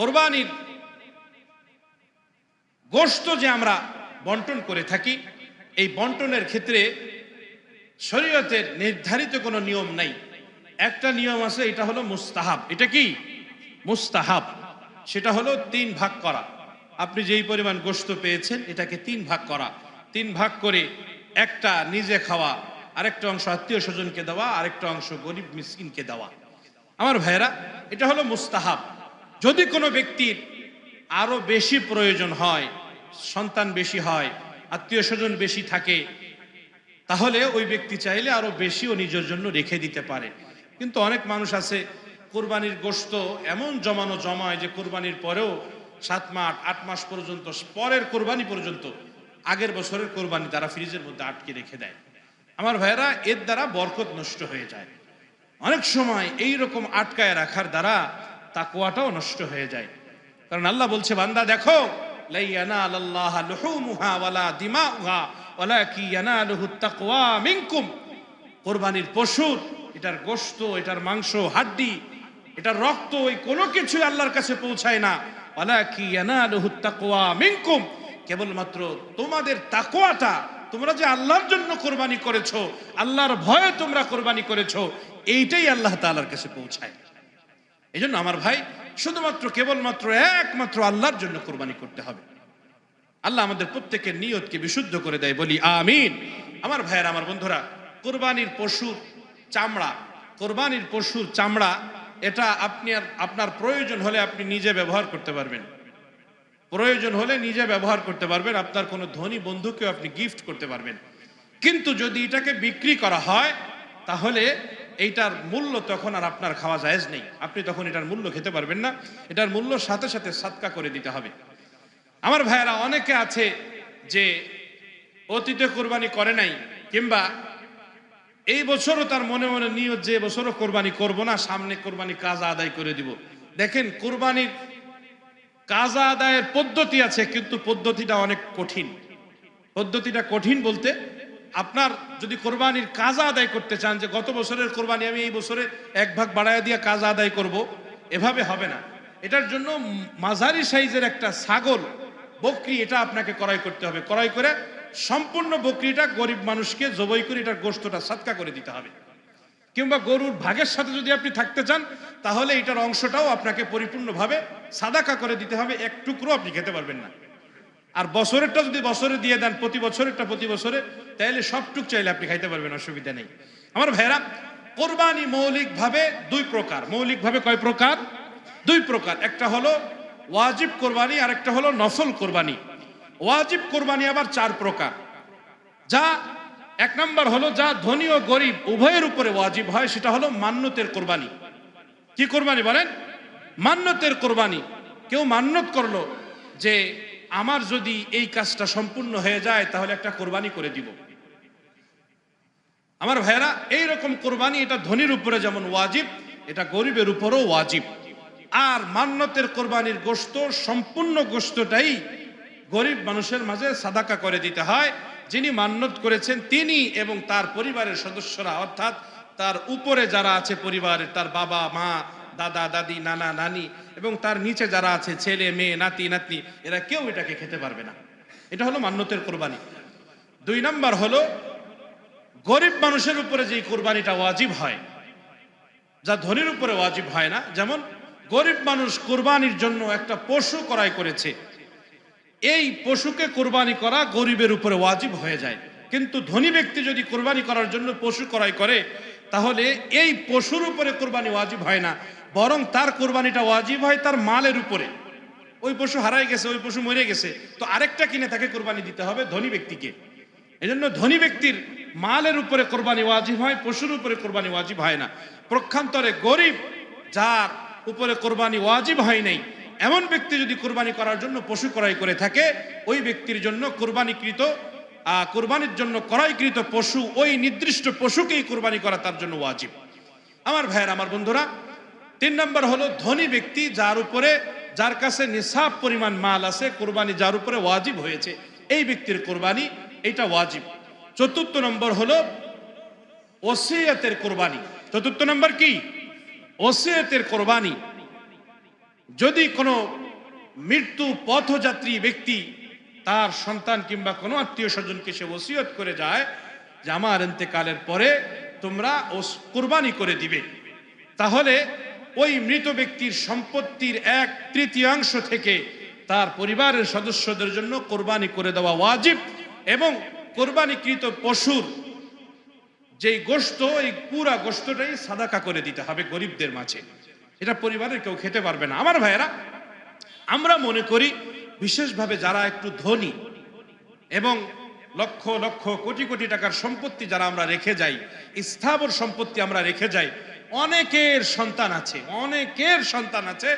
কোরবানির গোশত যে আমরা বন্টন করে থাকি, এই বন্টনের ক্ষেত্রে শরীয়তের নির্ধারিত কোনো নিয়ম নাই। একটা নিয়ম আছে, এটা হলো মুস্তাহাব। এটা কি মুস্তাহাব? সেটা হলো 3 ভাগ করা। আপনি যেই পরিমাণ গোশত পেয়েছেন এটাকে 3 ভাগ করা। 3 ভাগ করে একটা নিজে খাওয়া, আরেকটা অংশ আত্মীয় স্বজনকে দেওয়া, আরেকটা অংশ গরিব মিসকিনকে দেওয়া। আমার ভাইরা, এটা হলো মুস্তাহাব। যদি কোনো ব্যক্তির আরো বেশি প্রয়োজন হয়, সন্তান বেশি হয়, আত্মীয় স্বজন বেশি থাকে, তাহলে ওই ব্যক্তি চাইলে আরো বেশিও নিজের জন্য রেখে দিতে পারে। কিন্তু অনেক মানুষ আছে কোরবানির গোশত এমন জমায় যে কোরবানির পরেও 7 মাস 8 মাস পর্যন্ত, পরের কোরবানি পর্যন্ত আগের বছরের কোরবানি তারা ফ্রিজের মধ্যে আটকে রেখে দেয়। আমার ভাইরা, এর দ্বারা বরকত নষ্ট হয়ে যায়। অনেক সময় এই রকম আটকায় রাখার দ্বারা তাকওয়াটাও নষ্ট হয়ে যায়। কারণ আল্লাহ বলছে, বান্দা দেখো, লা ইয়ানালাল্লাহা লুহুমুহা ওয়ালা দিমাউহা ওয়ালাকিন ইয়ানালুহুত তাকওয়া মিনকুম। কোরবানির পশুর এটার গোশত, এটার মাংস, হাড্ডি, এটার রক্ত, এই কোনো কিছু আল্লাহর কাছে পৌঁছায় না। ওয়ালাকিন ইয়ানালুহুত তাকওয়া মিনকুম, কেবলমাত্র তোমাদের তাকওয়াটা, তোমরা যে আল্লাহর জন্য কোরবানি করেছো, আল্লাহর ভয়ে তোমরা কোরবানি করেছো, এইটাই আল্লাহ তাআলার কাছে পৌঁছায়। এই জন্য আমার ভাই, শুধুমাত্র কেবলমাত্র একমাত্র আল্লাহর জন্য কোরবানি করতে হবে। আল্লাহ আমাদের প্রত্যেকের নিয়তকে বিশুদ্ধ করে দেয়, বলি আমিন। আমার ভাইয়ের, আমার বন্ধুরা, কোরবানির পশুর চামড়া, কোরবানির পশুর চামড়া, এটা আপনার প্রয়োজন হলে আপনি নিজে ব্যবহার করতে পারবেন। প্রয়োজন হলে নিজে ব্যবহার করতে পারবেন, আপনার কোনো ধনী বন্ধুকেও আপনি গিফট করতে পারবেন। কিন্তু যদি এটাকে বিক্রি করা হয়, তাহলে এইটার মূল্য তখন আর আপনার খাওয়া জায়েজ নেই। আপনি তখন এটার মূল্য খেতে পারবেন না। এটার মূল্য সাথে সাথে সাদকা করে দিতে হবে। আমার ভাইয়েরা, অনেকে আছে যে অতীতে কোরবানি করে নাই, কিংবা এই বছরও তার মনে মনে নিয়ত যে বছরও কোরবানি করব না, সামনে কোরবানি কাজা আদায় করে দিব। দেখেন, কোরবানির কাজা আদায়ের পদ্ধতি আছে, কিন্তু পদ্ধতিটা অনেক কঠিন। পদ্ধতিটা কঠিন বলতে, আপনার যদি কোরবানির কাজা আদায় করতে চান, যে গত বছরের কোরবানি আমি এই বছরে 1 ভাগ বাড়ায় দিয়ে কাজা আদায় করব, এভাবে হবে না। এটার জন্য মাঝারি সাইজের একটা ছাগল, বকরি, এটা আপনাকে ক্রয় করতে হবে। ক্রয় করে সম্পূর্ণ বকরিটা গরিব মানুষকে জবাই করে এটার গোশতটা সাদকা করে দিতে হবে। কিংবা গরুর ভাগের সাথে যদি আপনি থাকতে চান, তাহলে এটার অংশটাও আপনাকে পরিপূর্ণভাবে সাদাকা করে দিতে হবে। এক টুকরো আপনি খেতে পারবেন না। আর বছরেরটা যদি বছরে দিয়ে দেন, প্রতি বছরেরটা প্রতি বছরে, তাহলে সবটুক চাইলে আপনি খাইতে পারবেন, অসুবিধা নেই। আমার ভাইরা, কোরবানি মৌলিকভাবে 2 প্রকার। মৌলিকভাবে কয় প্রকার? 2 প্রকার। একটা হলো ওয়াজিব কোরবানি, আর একটা হলো নফল কোরবানি। ওয়াজিব কোরবানি আবার 4 প্রকার। যা 1 নম্বর হলো, যা ধনী ও গরিব উভয়ের উপরে ওয়াজিব হয়, সেটা হলো মান্নতের কোরবানি। কি কোরবানি বলেন? মান্নতের কোরবানি। কেউ মান্নত করলো যে আমার যদি এই কাজটা সম্পূর্ণ হয়ে যায়, তাহলে একটা কোরবানি করে দিব। আমার ভাইয়েরা, এইরকম কোরবানি, এটা ধনীর উপরে যেমন ওয়াজিব, এটা গরিবের উপরও ওয়াজিব। আর মান্নতের কোরবানির গোশত, সম্পূর্ণ গোশতটাই গরিব মানুষের মাঝে সাদাকা করে দিতে হয়। যিনি মান্নত করেছেন তিনি এবং তার পরিবারের সদস্যরা, অর্থাৎ তার উপরে যারা আছে পরিবারের, তার বাবা মা, দাদা দাদি, নানা নানি, এবং তার নিচে যারা আছে ছেলে মেয়ে, নাতি নাতনি, এরা কেউ এটাকে খেতে পারবে না। এটা হলো মান্নতের কোরবানি। 2 নম্বর হলো গরিব মানুষের উপরে যে কোরবানিটা ওয়াজিব হয়, যা ধনীর উপরে ওয়াজিব হয় না। যেমন গরিব মানুষ কোরবানির জন্য একটা পশু ক্রয় করেছে, এই পশুকে কোরবানি করা গরিবের উপরে ওয়াজিব হয়ে যায়। কিন্তু ধনী ব্যক্তি যদি কোরবানি করার জন্য পশু ক্রয় করে, তাহলে এই পশুর উপরে কোরবানি ওয়াজিব হয় না, বরং তার কোরবানিটা ওয়াজিব হয় তার মালের উপরে। ওই পশু হারাই গেছে, ওই পশু মরে গেছে, তো আরেকটা কিনে তাকে কোরবানি দিতে হবে ধনী ব্যক্তিকে। এজন্য ধনী ব্যক্তির মালের উপরে কোরবানি ওয়াজিব হয়, পশুর উপরে কোরবানি ওয়াজিব হয় না। পক্ষান্তরে গরিব, যার উপরে কোরবানি ওয়াজিব হয় নাই, এমন ব্যক্তি যদি কোরবানি করার জন্য পশু ক্রয় করে থাকে, ওই ব্যক্তির জন্য কোরবানির জন্য ক্রয়কৃত পশু, ওই নির্দিষ্ট পশুকেই কোরবানি করা তার জন্য ওয়াজিব। আমার ভাইয়ের, আমার বন্ধুরা, 3 নম্বর হলো ধনী ব্যক্তি, যার কাছে নিসাব পরিমাণ মাল আছে, কোরবানি যার উপরে ওয়াজিব হয়েছে, এই ব্যক্তির কোরবানি, এটা ওয়াজিব। 4 নম্বর হলো ওসিয়তের কোরবানি। 4 নম্বর কি? ওসিয়তের কোরবানি। যদি কোনো মৃত্যু পথযাত্রী ব্যক্তি তার সন্তান কিংবা কোনো আত্মীয় স্বজনকে সে ওসিয়ত করে যায় যে আমার ইন্তেকালের পরে তোমরা কুরবানি করে দিবে, তাহলে ওই মৃত ব্যক্তির সম্পত্তির 1/3 থেকে তার পরিবারের সদস্যদের জন্য কোরবানি করে দেওয়া ওয়াজিব, এবং কোরবানিকৃত পশুর যেই গোশত, এই পুরা গোশতটাই সাদাকা করে দিতে হবে গরিবদের মাঝে। এটা পরিবারের কেউ খেতে পারবে না। আমার ভাইয়েরা, আমরা মনে করি বিশেষভাবে যারা একটু ধনী এবং লক্ষ লক্ষ কোটি কোটি টাকার সম্পত্তি যারা আমরা রেখে যাই, স্থাবর সম্পত্তি আমরা রেখে যাই, অনেকের সন্তান আছে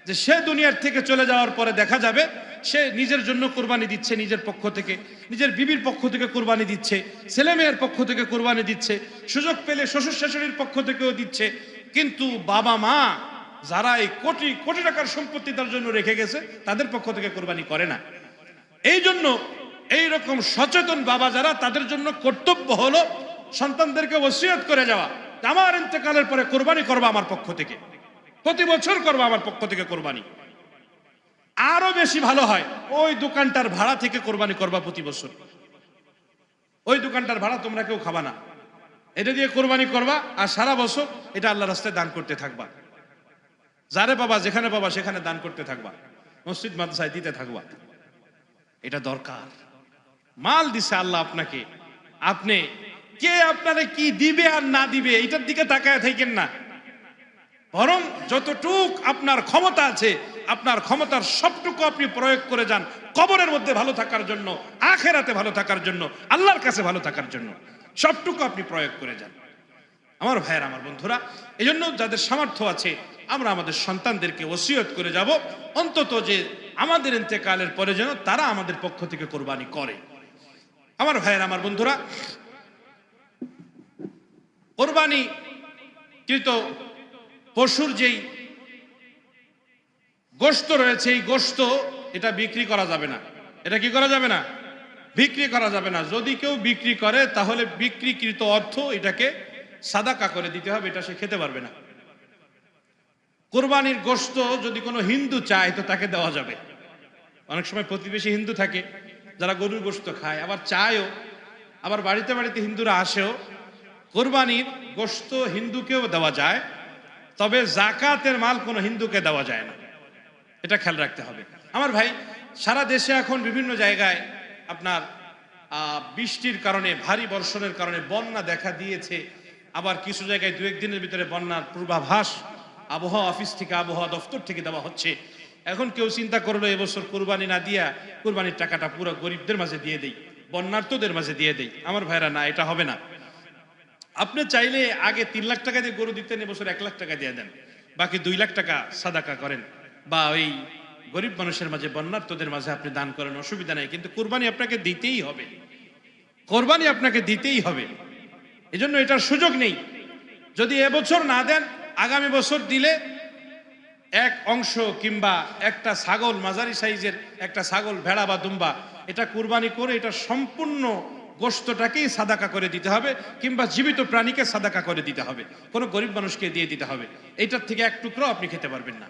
যে সে দুনিয়ার থেকে চলে যাওয়ার পরে দেখা যাবে সে নিজের জন্য কোরবানি দিচ্ছে, নিজের পক্ষ থেকে, নিজের বিবির পক্ষ থেকে কোরবানি দিচ্ছে, ছেলে মেয়ের পক্ষ থেকে কোরবানি দিচ্ছে, সুযোগ পেলে শ্বশুর শাশুড়ির পক্ষ থেকেও দিচ্ছে, কিন্তু বাবা মা যারা এই কোটি কোটি টাকার সম্পত্তি তার জন্য রেখে গেছে তাদের পক্ষ থেকে কোরবানি করে না। এই জন্য এইরকম সচেতন বাবা যারা, তাদের জন্য কর্তব্য হলো সন্তানদেরকে ওসিয়ত করে যাওয়া, আমার ইন্তেকালের পরে কোরবানি করবা আমার পক্ষ থেকে, প্রতি বছর করবা আমার পক্ষ থেকে কোরবানি। আরো বেশি ভালো হয় ওই দোকানটার ভাড়া থেকে কোরবানি করবা প্রতি বছর। ওই দোকানটার ভাড়া তোমরা কেউ খাবা না, এটা দিয়ে কোরবানি করবা, আর সারা বছর এটা আল্লাহর রাস্তায় দান করতে থাকবা। যারে বাবা যেখানে বাবা সেখানে দান করতে থাকবা, মসজিদ মাদ্রাসায় দিতে থাকবা। এটা দরকার। মাল দিছে আল্লাহ আপনাকে, আপনি কে আপনারে কি দিবে আর না দিবে এটার দিকে তাকায় থাকেন না, বরং যতটুক আপনার ক্ষমতা আছে আপনার ক্ষমতার সবটুকু আপনি প্রয়োগ করে যান কবরের মধ্যে ভালো থাকার জন্য, আখেরাতে ভালো থাকার জন্য, আল্লাহর কাছে ভালো থাকার জন্য সবটুকু আপনি প্রয়োগ করে যান। আমার ভাইয়ের, আমার বন্ধুরা, এই জন্য যাদের সামর্থ্য আছে আমরা আমাদের সন্তানদেরকে ওসিয়ত করে যাব অন্তত যে আমাদের ইন্তেকালের পরে যেন তারা আমাদের পক্ষ থেকে কোরবানি করে। আমার ভাইয়ের, আমার বন্ধুরা, কোরবানি কৃত পশুর যেই গোশত রয়েছে, এই গোশত এটা বিক্রি করা যাবে না। এটা কি করা যাবে না? বিক্রি করা যাবে না। যদি কেউ বিক্রি করে তাহলে বিক্রিকৃত অর্থ এটাকে সাদাকা করে দিতে হবে, এটা সে খেতে পারবে না। কোরবানির গোশত যদি কোনো হিন্দু চায় তো তাকে দেওয়া যাবে। অনেক সময় প্রতিবেশী হিন্দু থাকে যারা গরুর গোশত খায়, আবার চায়ও, আবার বাড়িতে বাড়িতে হিন্দুরা আসেও। কোরবানির গোশত হিন্দুকেও দেওয়া যায়, তবে জাকাতের মাল কোনো হিন্দুকে দেওয়া যায় না, এটা খেয়াল রাখতে হবে। আমার ভাই, সারা দেশে এখন বিভিন্ন জায়গায় আপনার বৃষ্টির কারণে, ভারী বর্ষণের কারণে বন্যা দেখা দিয়েছে। আবার কিছু জায়গায় 2-1 দিনের ভিতরে বন্যার পূর্বাভাস আবহাওয়া অফিস থেকে, আবহাওয়া দফতর থেকে দেওয়া হচ্ছে। এখন কেউ চিন্তা করলো এবছর কোরবানি না দিয়া কোরবানির টাকাটা পুরো গরিবদের মাঝে দিয়ে দেই, বন্যার্তদের মাঝে দিয়ে দেই। আমার ভাইরা, না, এটা হবে না। আপনি চাইলে আগে 3 লাখ টাকা দিয়ে গরু দিতেন, এবছর 1 লাখ টাকা দিয়ে দেন, বাকি 2 লাখ টাকা সাদাকা করেন, বা ওই গরিব মানুষের মাঝে, বন্যার্তদের মাঝে আপনি দান করেন, অসুবিধা নেই। কিন্তু কোরবানি আপনাকে দিতেই হবে, কোরবানি আপনাকে দিতেই হবে। এজন্য এটার সুযোগ নেই। যদি এবছর না দেন, আগামী বছর দিলে এক অংশ কিংবা একটা ছাগল, মাঝারি সাইজের একটা ছাগল, ভেড়া বা দুম্বা, এটা কুরবানি করে এটা সম্পূর্ণ গোশতটাকেই সাদাকা করে দিতে হবে, কিংবা জীবিত প্রাণীকে সাদাকা করে দিতে হবে, কোনো গরিব মানুষকে দিয়ে দিতে হবে। এইটার থেকে এক টুকরো আপনি খেতে পারবেন না।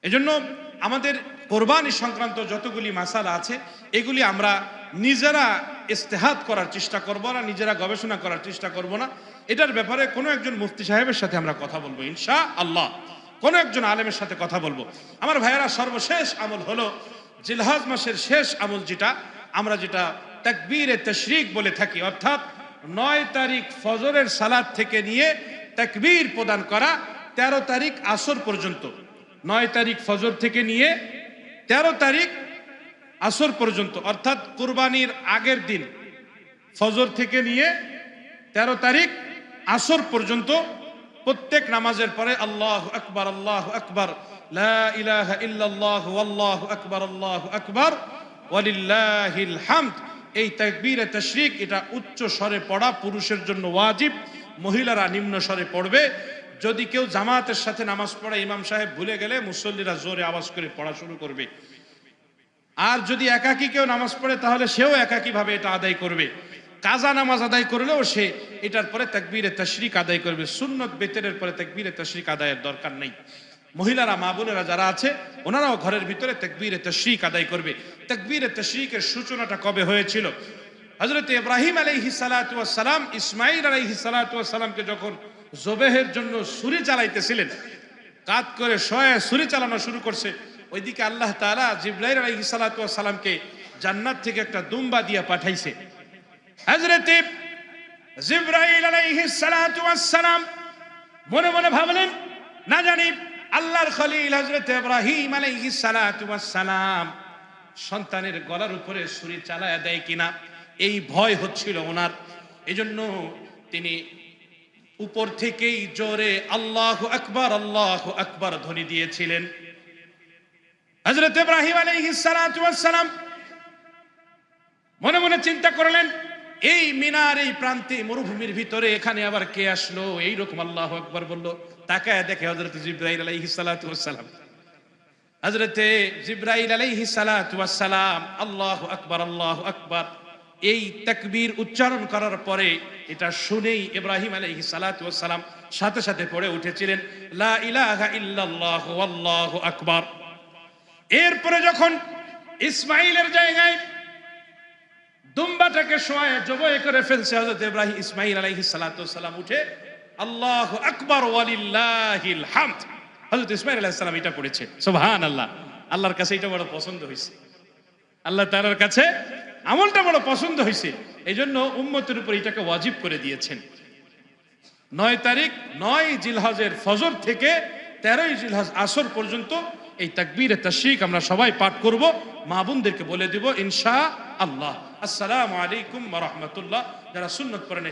এজন্য আমাদের কোরবানি সংক্রান্ত যতগুলি মাসালা আছে এগুলি আমরা নিজেরা ইস্তেহাদ করার চেষ্টা করব না, নিজেরা গবেষণা করার চেষ্টা করব না। এটার ব্যাপারে কোনো একজন মুফতি সাহেবের সাথে আমরা কথা বলবো ইনশাআল্লাহ, কোনো একজন আলেমের সাথে কথা বলবো। আমার ভাইয়েরা, সর্বশেষ আমল হলো জিলহজ মাসের শেষ আমল, যেটা তাকবীরে তাশরিক বলে থাকি, অর্থাৎ 9 তারিখ ফজরের সালাত থেকে নিয়ে তাকবীর প্রদান করা 13 তারিখ আসর পর্যন্ত। 9 তারিখ ফজর থেকে নিয়ে 13 তারিখ আসর পর্যন্ত, অর্থাৎ কুরবানির আগের দিন ফজর থেকে নিয়ে 13 তারিখ আসর পর্যন্ত প্রত্যেক নামাজের পরে আল্লাহু আকবার, আল্লাহু আকবার, লা ইলাহা ইল্লাল্লাহ, আল্লাহু আকবার, আল্লাহু আকবার, ওয়ালিল্লাহিল হামদ, এই তাকবীরে তাশরিক এটা উচ্চ স্বরে পড়া পুরুষের জন্য ওয়াজিব, মহিলারা নিম্ন স্বরে পড়বে। যদি কেউ জামাতের সাথে নামাজ পড়ে, ইমাম সাহেব ভুলে গেলে মুসল্লিরা জোরে আওয়াজ করে পড়া শুরু করবে। আর যদি একাকী কেউ নামাজ পড়ে তাহলে সেও একাকী ভাবে এটা আদায় করবে। কাজা নামাজ আদায় করলেও সে এটার পরে তাকবীরে তাশরিক আদায় করবে। সুন্নত বেতেরের পরে তাকবীরে তাশরিক আদায়ের দরকার নেই। মহিলারা মা বোনেরা যারা আছে ওনারাও ঘরের ভিতরে তাকবীরে তাশরিক আদায় করবে। তাকবীরে তাশরিকের সূচনাটা কবে হয়েছিল? হযরত ইব্রাহিম আলাইহিস সালাতু ওয়াস সালাম ইসমাঈল আলাইহিস সালাতু ওয়াস সালামকে যখন জবেহের জন্য ছুরি চালাইতেছিলেন, কাত করে শয়ে ছুরি চালানো শুরু করছে, ওইদিকে আল্লাহ তাআলা জিবরাইল আলাইহিস সালাতু ওয়াস সালামকে জান্নাত থেকে একটা দুম্বা দিয়ে পাঠাইছে। হযরত জিবরাইল আলাইহিস সালাতু ওয়াস সালাম মনে মনে ভাবলেন, না জানি আল্লাহর খলিল হযরত ইব্রাহিম আলাইহিস সালাতু ওয়াস সালাম সন্তানের গলার উপরে ছুরি চালায়া দেয় কিনা, এই ভয় হচ্ছিল ওনার। এজন্য তিনি উপর থেকেই জোরে আল্লাহু আকবার ধ্বনি দিয়েছিলেন। হযরত ইব্রাহিম আলাইহিস সালাতু ওয়াস সালাম মনে মনে চিন্তা করলেন, এই মিনার এই প্রান্তে মরুভূমির ভিতরে এখানে আবার কে আসলো, এইরকম আল্লাহু আকবার বললো। তাকায় দেখে হযরত জিবরাইল আলাইহিস সালাতু ওয়াস সালাম। হযরত জিবরাইল আলাইহিস সালাতু ওয়াস সালাম আল্লাহু আকবার এই তাকবীর উচ্চারণ করার পরে এটা শুনেই ইব্রাহিম আলাইহিস সালাতু ওয়াস সালাম সাথে সাথে পড়ে উঠেছিলেন, লা ইলাহা ইল্লাল্লাহ ওয়াল্লাহু আকবার। এরপরে যখন ইসমাঈলের জায়গায় দুম্বাটাকে শোয়ায় জবাই করে ফেলছে, হযরত ইব্রাহিম ইসমাঈল আলাইহিস সালাতু ওয়াস সালাম উঠে আল্লাহু আকবার ওয়ালিল্লাহিল হামদ, হযরত ইসমাঈল আলাইহিস সালাম এটা পড়েছে। সুবহানাল্লাহ। আল্লাহর কাছে এটা বড় পছন্দ হয়েছে, আল্লাহ তাআলার কাছে আমলটা বড় পছন্দ হয়েছে, এইজন্য উম্মতের উপর এটাকে ওয়াজিব করে দিয়েছেন। 9 তারিখ 9 জিলহজের ফজর থেকে 13 জিলহজ আসর পর্যন্ত এই তাকবীরে তাশরিক আমরা সবাই পাঠ করব, মা বোনদেরকে বলে দিব ইনশাআল্লাহ। আসসালামু আলাইকুম ওয়া রাহমাতুল্লাহ। যারা সুন্নাত পড়েন